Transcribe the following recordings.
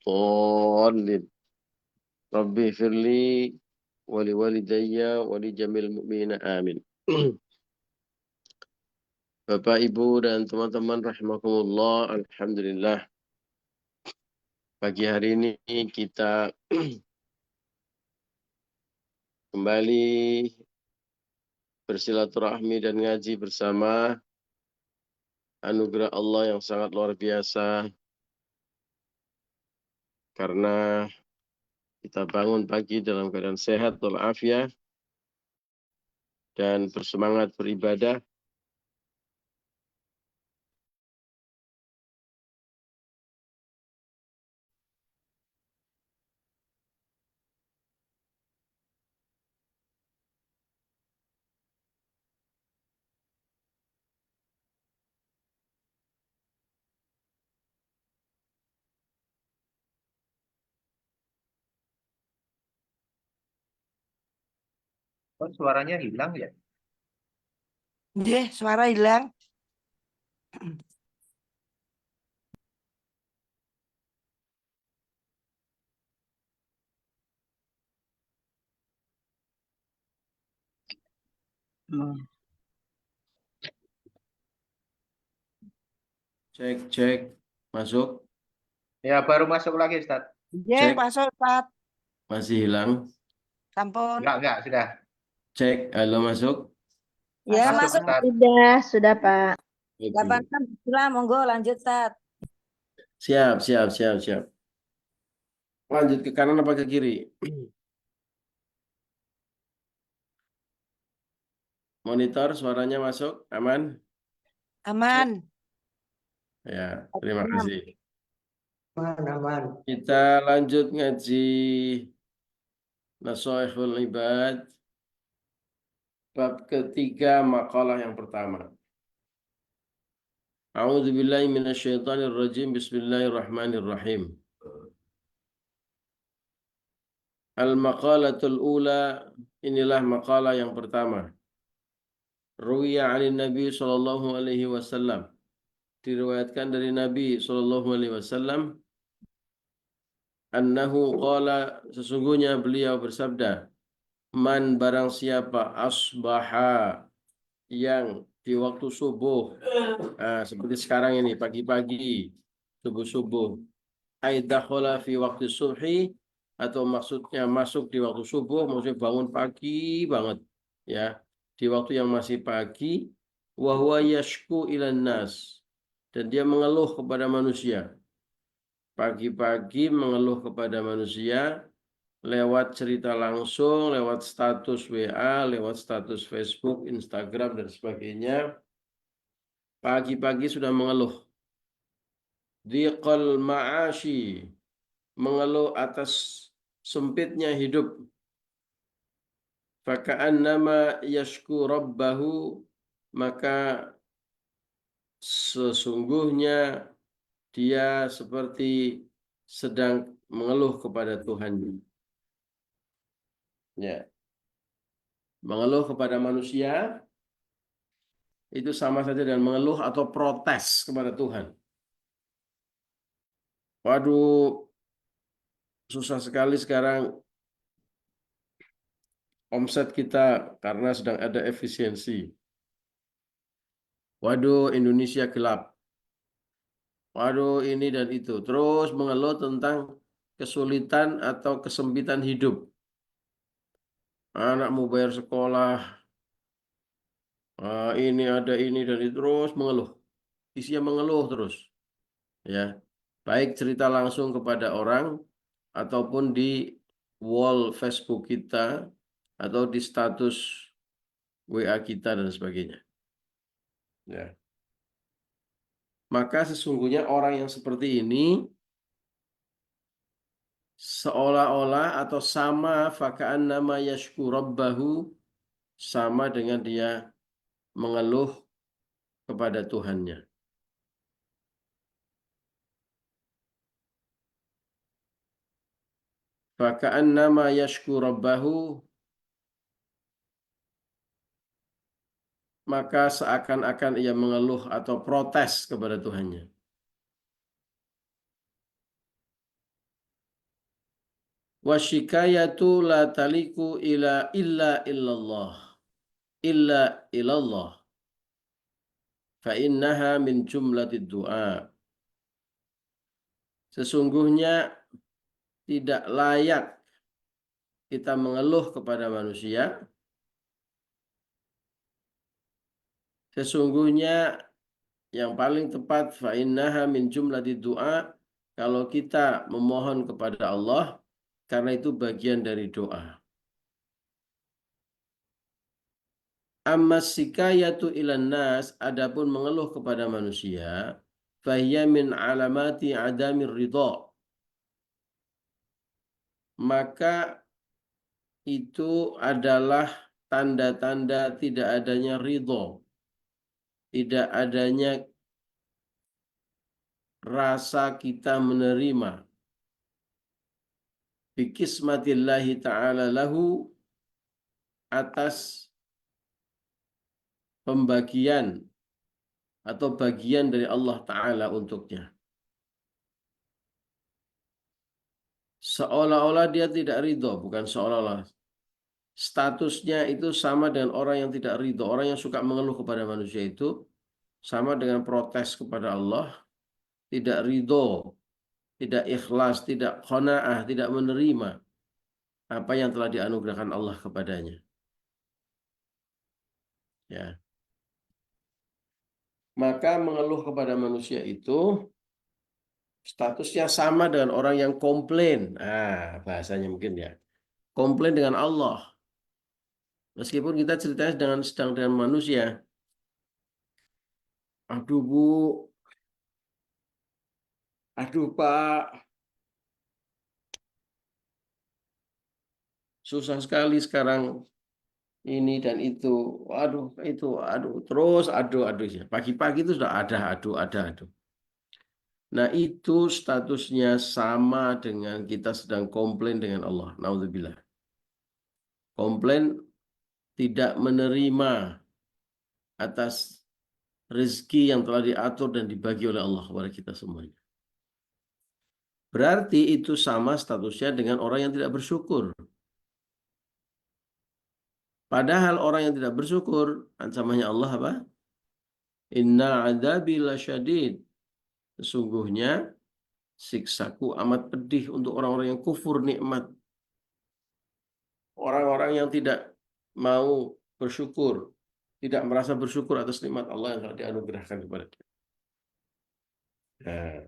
الضالين ربي اغفر لي ولوالدي ولجميع المؤمنين آمين. Bapak, Ibu, dan teman-teman rahimakumullah, alhamdulillah. Pagi hari ini kita kembali bersilaturahmi dan ngaji bersama. Anugerah Allah yang sangat luar biasa karena kita bangun pagi dalam keadaan sehat walafiat dan bersemangat beribadah. Oh, suaranya hilang ya? Deh, suara hilang. Cek, masuk. Ya, baru masuk lagi, Ustaz. Deh, Cek. masuk, Ustaz. Masih hilang. Sampun. Enggak, sudah. Cek, halo masuk. Ya, Masuk, masuk. Ustaz. Sudah Pak. Oke. Kapan Bismillah, monggo lanjut, Ustaz. Siap. Lanjut ke kanan apa ke kiri? Monitor suaranya masuk, aman? Aman. Ya, terima Aman. kasih. Aman. Kita lanjut ngaji Nasaihul Ibad. Bab ketiga, makalah yang pertama. A'udzubillahi minasyaitonirrajim. Bismillahirrahmanirrahim. Al-maqalatul ula, inilah makalah yang pertama. Ruwiya 'anil Nabi sallallahu alaihi wasallam. Diriwayatkan dari Nabi sallallahu alaihi wasallam annahu qala, sesungguhnya beliau bersabda, man barang siapa asbaha, yang di waktu subuh, seperti sekarang ini pagi-pagi subuh-subuh, aidakhala fi waktu subhi, atau maksudnya masuk di waktu subuh, maksudnya bangun pagi banget ya, di waktu yang masih pagi, wa huwa yashku ilan nas, dan dia mengeluh kepada manusia. Pagi-pagi mengeluh kepada manusia lewat cerita langsung, lewat status WA, lewat status Facebook, Instagram, dan sebagainya. Pagi-pagi sudah mengeluh. Dhiqal ma'ashi, mengeluh atas sempitnya hidup. Faka'annama yashku rabbahu, maka sesungguhnya dia seperti sedang mengeluh kepada Tuhannya. Ya. Mengeluh kepada manusia itu sama saja dengan mengeluh atau protes kepada Tuhan. Waduh, susah sekali sekarang omset kita karena sedang ada efisiensi. Waduh, Indonesia gelap. Waduh, ini dan itu. Terus mengeluh tentang kesulitan atau kesempitan hidup. Anak mau bayar sekolah, ini ada ini dan itu, terus mengeluh. Isinya mengeluh terus. Ya, baik cerita langsung kepada orang ataupun di wall Facebook kita atau di status WA kita dan sebagainya. Ya. Maka sesungguhnya orang yang seperti ini seolah-olah atau sama faka'an nama yashku rabbahu, sama dengan dia mengeluh kepada Tuhannya. Faka'an nama yashku rabbahu, maka seakan-akan ia mengeluh atau protes kepada Tuhannya. Wasyikayatu la taliku illa illallah. Illa ilallah. Fa innaha min jumlatid du'a. Sesungguhnya tidak layak kita mengeluh kepada manusia. Sesungguhnya yang paling tepat fa innaha min jumlatid du'a, kalau kita memohon kepada Allah, karena itu bagian dari doa. Amma sikayatu ilan nas, adapun mengeluh kepada manusia, fahiya min alamati adamir ridha. Maka itu adalah tanda-tanda tidak adanya ridho, tidak adanya rasa kita menerima bikismatillahi ta'ala lahu, atas pembagian atau bagian dari Allah Ta'ala untuknya. Seolah-olah dia tidak ridho, bukan seolah-olah. Statusnya itu sama dengan orang yang tidak ridho. Orang yang suka mengeluh kepada manusia itu sama dengan protes kepada Allah, tidak ridho, tidak ikhlas, tidak qanaah, tidak menerima apa yang telah dianugerahkan Allah kepadanya. Ya. Maka mengeluh kepada manusia itu statusnya sama dengan orang yang komplain. Bahasanya mungkin ya. Komplain dengan Allah. Meskipun kita ceritanya sedang dengan manusia. Aduh Bu, aduh Pak, susah sekali sekarang ini dan itu. Aduh, terus aduh. Pagi-pagi itu sudah aduh. Nah, itu statusnya sama dengan kita sedang komplain dengan Allah. Naudzubillah. Komplain tidak menerima atas rezeki yang telah diatur dan dibagi oleh Allah kepada kita semuanya. Berarti itu sama statusnya dengan orang yang tidak bersyukur. Padahal orang yang tidak bersyukur, ancamannya Allah apa? Inna adzabi lasyadid. Sesungguhnya siksaku amat pedih untuk orang-orang yang kufur nikmat. Orang-orang yang tidak mau bersyukur, tidak merasa bersyukur atas nikmat Allah yang telah dianugerahkan kepada kita. Nah,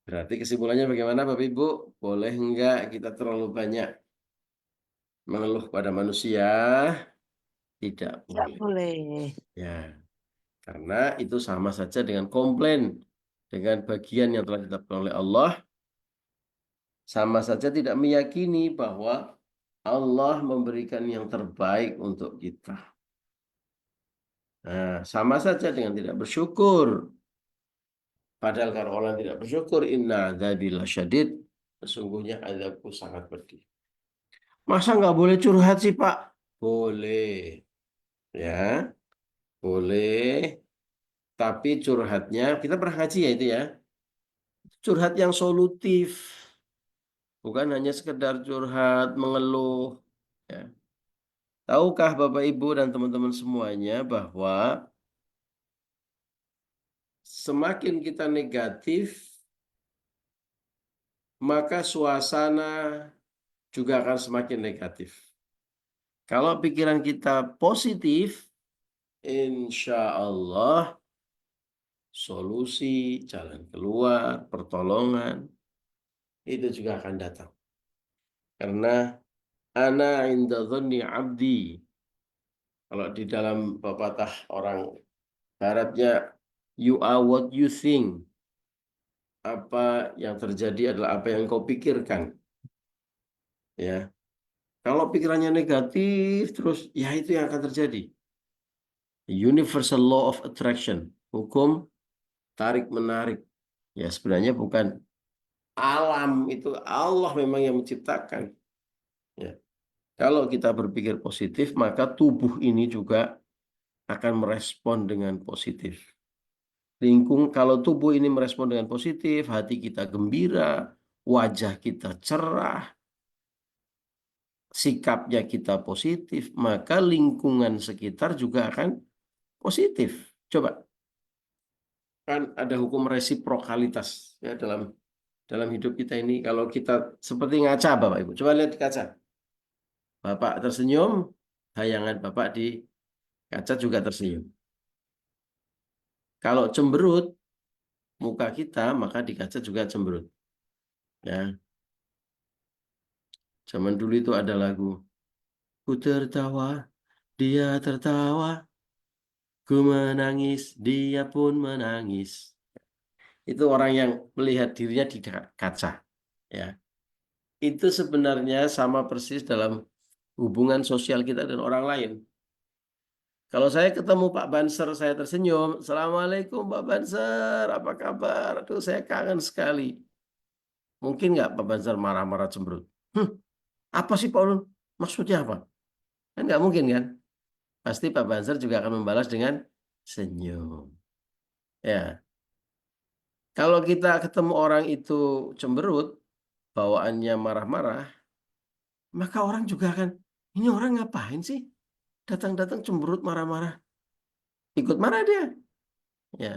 berarti kesimpulannya bagaimana Bapak Ibu? Boleh enggak kita terlalu banyak mengeluh pada manusia? Tidak Tidak boleh. boleh. Ya, karena itu sama saja dengan komplain dengan bagian yang telah ditetapkan oleh Allah. Sama saja tidak meyakini bahwa Allah memberikan yang terbaik untuk kita. Nah, sama saja dengan tidak bersyukur. Padahal kalau orang tidak bersyukur, inna adzabi lasyadid, sesungguhnya azabku sangat pedih. Masa nggak boleh curhat sih Pak? Boleh. Ya, boleh. Tapi curhatnya, kita pernah ngaji ya itu ya. Curhat yang solutif. Bukan hanya sekedar curhat, mengeluh. Ya. Tahukah Bapak Ibu dan teman-teman semuanya bahwa semakin kita negatif, maka suasana juga akan semakin negatif. Kalau pikiran kita positif, insya Allah solusi, jalan keluar, pertolongan, itu juga akan datang. Karena ana inda dhanni abdi. Kalau di dalam pepatah orang baratnya, you are what you think. Apa yang terjadi adalah apa yang kau pikirkan. Ya. Kalau pikirannya negatif terus, ya itu yang akan terjadi. Universal law of attraction, hukum tarik menarik. Ya sebenarnya bukan alam, itu Allah memang yang menciptakan. Ya. Kalau kita berpikir positif, maka tubuh ini juga akan merespon dengan positif. Kalau tubuh ini merespon dengan positif, hati kita gembira, wajah kita cerah, sikapnya kita positif, maka lingkungan sekitar juga akan positif. Coba, kan ada hukum resiprokalitas ya dalam hidup kita ini. Kalau kita seperti ngaca, Bapak Ibu, coba lihat di kaca. Bapak tersenyum, bayangan Bapak di kaca juga tersenyum. Kalau cemberut muka kita, maka di kaca juga cemberut. Ya, zaman dulu itu ada lagu, ku tertawa, dia tertawa, ku menangis, dia pun menangis. Itu orang yang melihat dirinya di kaca. Ya, itu sebenarnya sama persis dalam hubungan sosial kita dan orang lain. Kalau saya ketemu Pak Banser, saya tersenyum. Assalamualaikum Pak Banser, apa kabar? Aduh, saya kangen sekali. Mungkin nggak Pak Banser marah-marah cemberut? Apa sih Pak Ulun? Maksudnya apa? Kan nggak mungkin kan? Pasti Pak Banser juga akan membalas dengan senyum. Ya, kalau kita ketemu orang itu cemberut, bawaannya marah-marah, maka orang juga akan, ini orang ngapain sih? Datang-datang cemberut marah-marah. Ikut marah dia. Ya.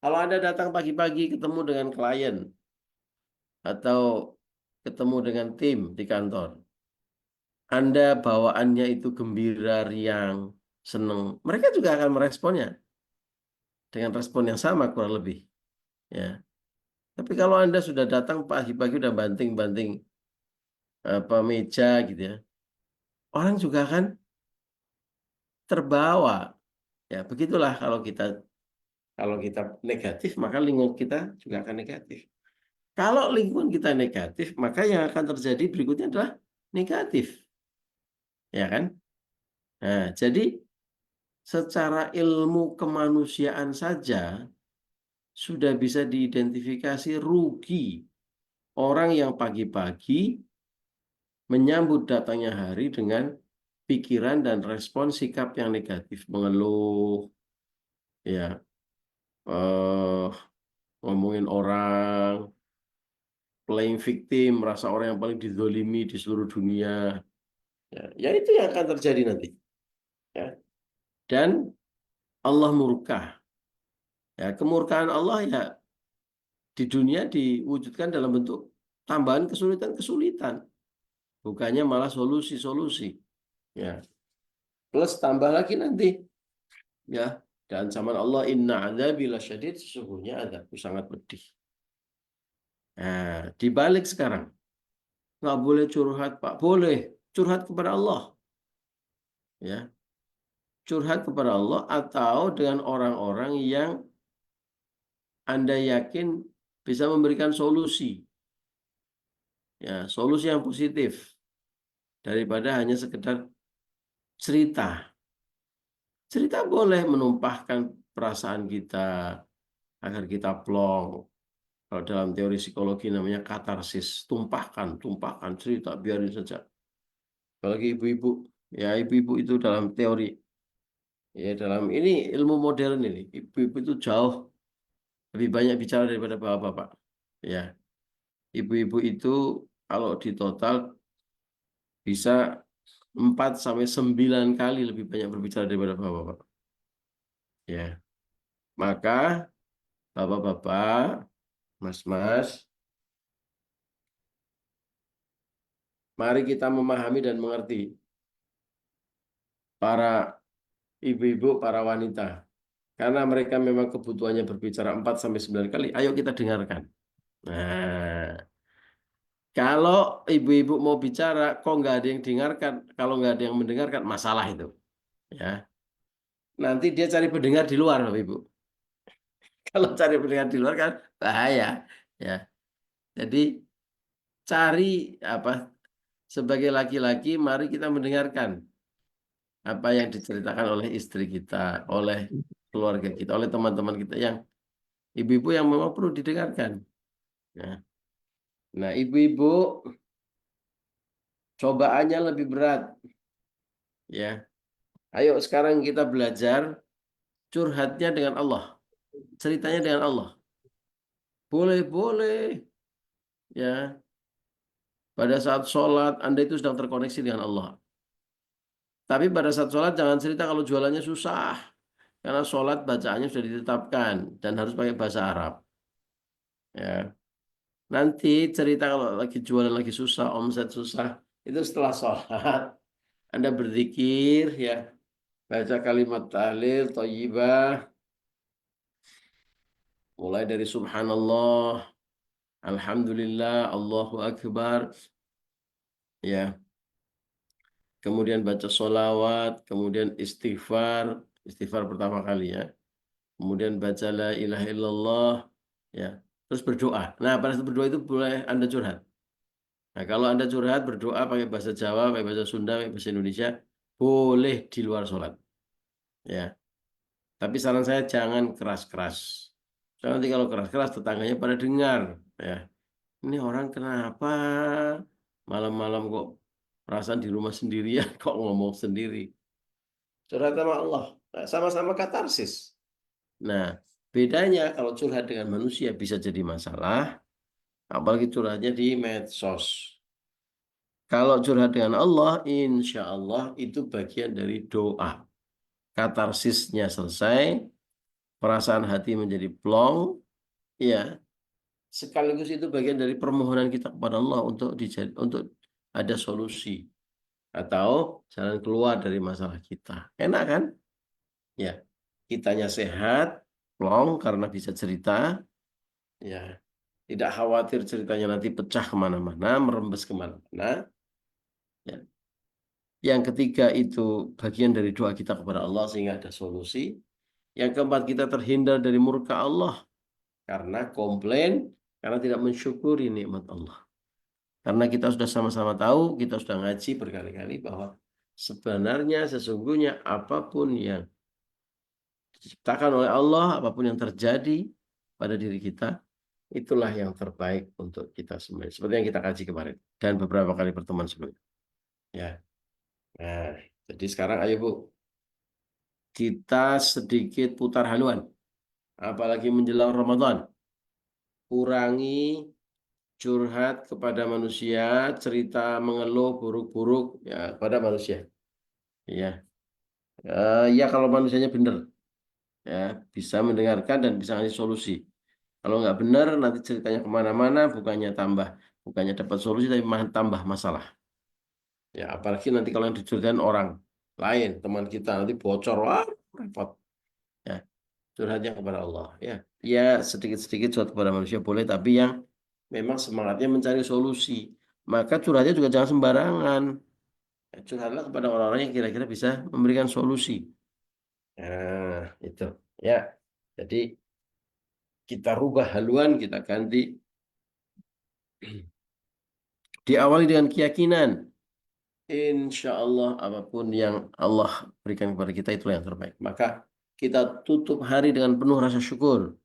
Kalau Anda datang pagi-pagi ketemu dengan klien atau ketemu dengan tim di kantor, Anda bawaannya itu gembira, riang, senang, mereka juga akan meresponnya dengan respon yang sama kurang lebih. Ya. Tapi kalau Anda sudah datang pagi-pagi udah banting-banting apa meja gitu ya, orang juga akan terbawa. Ya, begitulah kalau kita negatif, maka lingkungan kita juga akan negatif. Kalau lingkungan kita negatif, maka yang akan terjadi berikutnya adalah negatif. Ya kan? Nah, jadi secara ilmu kemanusiaan saja sudah bisa diidentifikasi rugi orang yang pagi-pagi menyambut datangnya hari dengan pikiran dan respon sikap yang negatif, mengeluh, ya, ngomongin orang, playing victim, merasa orang yang paling dizolimi di seluruh dunia. Ya itu yang akan terjadi nanti. Ya. Dan Allah murka. Ya, kemurkaan Allah ya di dunia diwujudkan dalam bentuk tambahan kesulitan-kesulitan. Bukannya malah solusi-solusi. Ya. Plus tambah lagi nanti. Ya. Dan ancaman Allah, inna adzabi lasyadid, sesungguhnya azabku sangat pedih. Nah, dibalik sekarang. Nggak boleh curhat, Pak. Boleh. Curhat kepada Allah. Ya. Curhat kepada Allah atau dengan orang-orang yang Anda yakin bisa memberikan solusi. Ya, solusi yang positif daripada hanya sekedar cerita. Cerita boleh menumpahkan perasaan kita agar kita plong. Kalau dalam teori psikologi namanya katarsis. Tumpahkan cerita, biarin saja. Apalagi ibu-ibu. Ya, ibu-ibu itu dalam teori. Ya, dalam ini ilmu modern ini. Ibu-ibu itu jauh lebih banyak bicara daripada bapak-bapak. Ya, ibu-ibu itu kalau di total bisa 4 sampai 9 kali lebih banyak berbicara daripada bapak-bapak. Ya, maka bapak-bapak, mas-mas, mari kita memahami dan mengerti para ibu-ibu, para wanita. Karena mereka memang kebutuhannya berbicara 4 sampai 9 kali, ayo kita dengarkan. Nah, kalau ibu-ibu mau bicara, kok nggak ada yang dengarkan, kalau nggak ada yang mendengarkan, masalah itu. Ya, nanti dia cari pendengar di luar, Bapak Ibu. Kalau cari pendengar di luar kan bahaya. Ya, jadi cari apa? Sebagai laki-laki, mari kita mendengarkan apa yang diceritakan oleh istri kita, oleh keluarga kita, oleh teman-teman kita yang ibu-ibu yang memang perlu didengarkan. Ya. Nah, ibu-ibu cobaannya lebih berat. Ya, ayo sekarang kita belajar curhatnya dengan Allah, ceritanya dengan Allah. Boleh, boleh. Ya, pada saat sholat Anda itu sedang terkoneksi dengan Allah. Tapi pada saat sholat jangan cerita kalau jualannya susah. Karena sholat bacaannya sudah ditetapkan dan harus pakai bahasa Arab. Ya. Nanti cerita kalau lagi jualan lagi susah, omset susah, itu setelah sholat. Anda berzikir, ya, baca kalimat tahlil, thayyibah, mulai dari subhanallah, alhamdulillah, Allahu Akbar, ya. Kemudian baca sholawat, kemudian istighfar, istighfar pertama kali ya. Kemudian baca la ilaha illallah, ya. Terus berdoa. Nah, pada saat berdoa itu boleh Anda curhat. Nah, kalau Anda curhat, berdoa pakai bahasa Jawa, pakai bahasa Sunda, pakai bahasa Indonesia, boleh di luar sholat. Ya. Tapi saran saya jangan keras-keras. Soalnya nanti kalau keras-keras tetangganya pada dengar. Ya. Ini orang kenapa malam-malam kok perasaan di rumah sendirian, kok ngomong sendiri. Curhat sama Allah. Nah, sama-sama katarsis. Nah, bedanya kalau curhat dengan manusia bisa jadi masalah, apalagi curhatnya di medsos. Kalau curhat dengan Allah, insya Allah itu bagian dari doa. Katarsisnya selesai, perasaan hati menjadi plong, ya. Sekaligus itu bagian dari permohonan kita kepada Allah untuk ada solusi atau jalan keluar dari masalah kita. Enak kan? Ya, kitanya sehat, plong karena bisa cerita, ya. Tidak khawatir ceritanya nanti pecah kemana-mana, merembes kemana-mana. Ya. Yang ketiga itu bagian dari doa kita kepada Allah sehingga ada solusi. Yang keempat kita terhindar dari murka Allah karena komplain, karena tidak mensyukuri nikmat Allah. Karena kita sudah sama-sama tahu, kita sudah ngaji berkali-kali bahwa sebenarnya sesungguhnya apapun yang diciptakan oleh Allah, apapun yang terjadi pada diri kita, itulah yang terbaik untuk kita semua. Seperti yang kita kaji kemarin dan beberapa kali pertemuan sebelumnya. Ya. Nah, jadi sekarang ayo Bu, kita sedikit putar haluan, apalagi menjelang Ramadan. Kurangi curhat kepada manusia, cerita mengeluh buruk-buruk ya pada manusia. Ya, ya kalau manusianya benar, ya bisa mendengarkan dan bisa ngasih solusi. Kalau nggak benar, nanti ceritanya kemana-mana, bukannya dapat solusi, tapi malah tambah masalah. Ya, apalagi nanti kalau yang dicurigakan orang lain, teman kita nanti bocor, wah repot. Ya, curhatnya kepada Allah. Ya, ya sedikit-sedikit curhat kepada manusia boleh, tapi yang memang semangatnya mencari solusi. Maka curhatnya juga jangan sembarangan. Ya, curhatlah kepada orang-orang yang kira-kira bisa memberikan solusi. Nah, itu. Ya, jadi kita rubah haluan, kita ganti. Diawali dengan keyakinan. Insya Allah apapun yang Allah berikan kepada kita itulah yang terbaik. Maka kita tutup hari dengan penuh rasa syukur.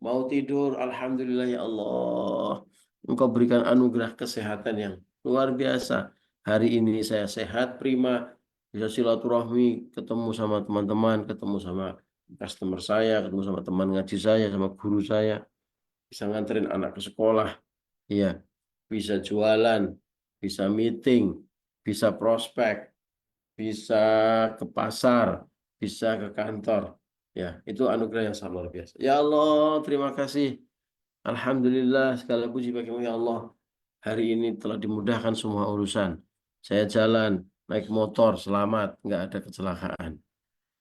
Mau tidur, Alhamdulillah ya Allah. Engkau berikan anugerah kesehatan yang luar biasa. Hari ini saya sehat, prima. Bisa silaturahmi, ketemu sama teman-teman, ketemu sama customer saya, ketemu sama teman ngaji saya, sama guru saya. Bisa nganterin anak ke sekolah. Iya, bisa jualan, bisa meeting, bisa prospek, bisa ke pasar, bisa ke kantor. Ya, itu anugerah yang sangat luar biasa. Ya Allah, terima kasih. Alhamdulillah, segala puji bagimu ya Allah. Hari ini telah dimudahkan semua urusan. Saya jalan, naik motor, selamat, nggak ada kecelakaan.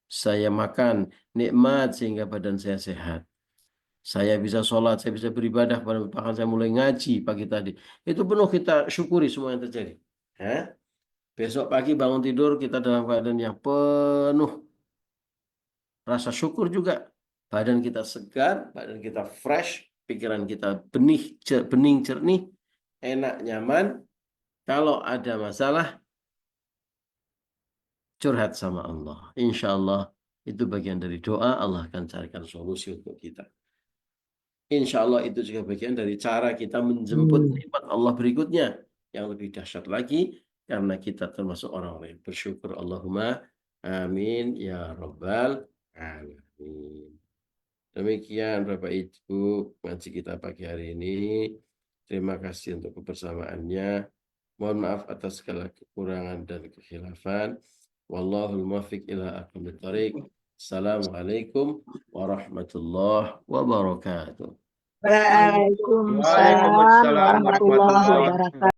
Saya makan, nikmat sehingga badan saya sehat. Saya bisa sholat, saya bisa beribadah, bahkan saya mulai ngaji pagi tadi. Itu penuh kita syukuri semua yang terjadi. Ya. Besok pagi bangun tidur kita dalam keadaan yang penuh rasa syukur juga. Badan kita segar, badan kita fresh, pikiran kita bening, jernih, enak, nyaman. Kalau ada masalah, curhat sama Allah. Insya Allah itu bagian dari doa, Allah akan carikan solusi untuk kita. Insya Allah itu juga bagian dari cara kita menjemput nikmat Allah berikutnya yang lebih dahsyat lagi karena kita termasuk orang-orang yang bersyukur. Allahumma amin ya rabbal alamin. Demikian Bapak Ibu ngaji kita pagi hari ini. Terima kasih untuk kebersamaannya. Mohon maaf atas segala kekurangan dan kekhilafan. Wallahul muwaffiq ila aqwamit thoriq. Assalamualaikum warahmatullahi wabarakatuh. Waalaikumsalam Waalaikumsalam warahmatullahi warahmatullahi wabarakatuh.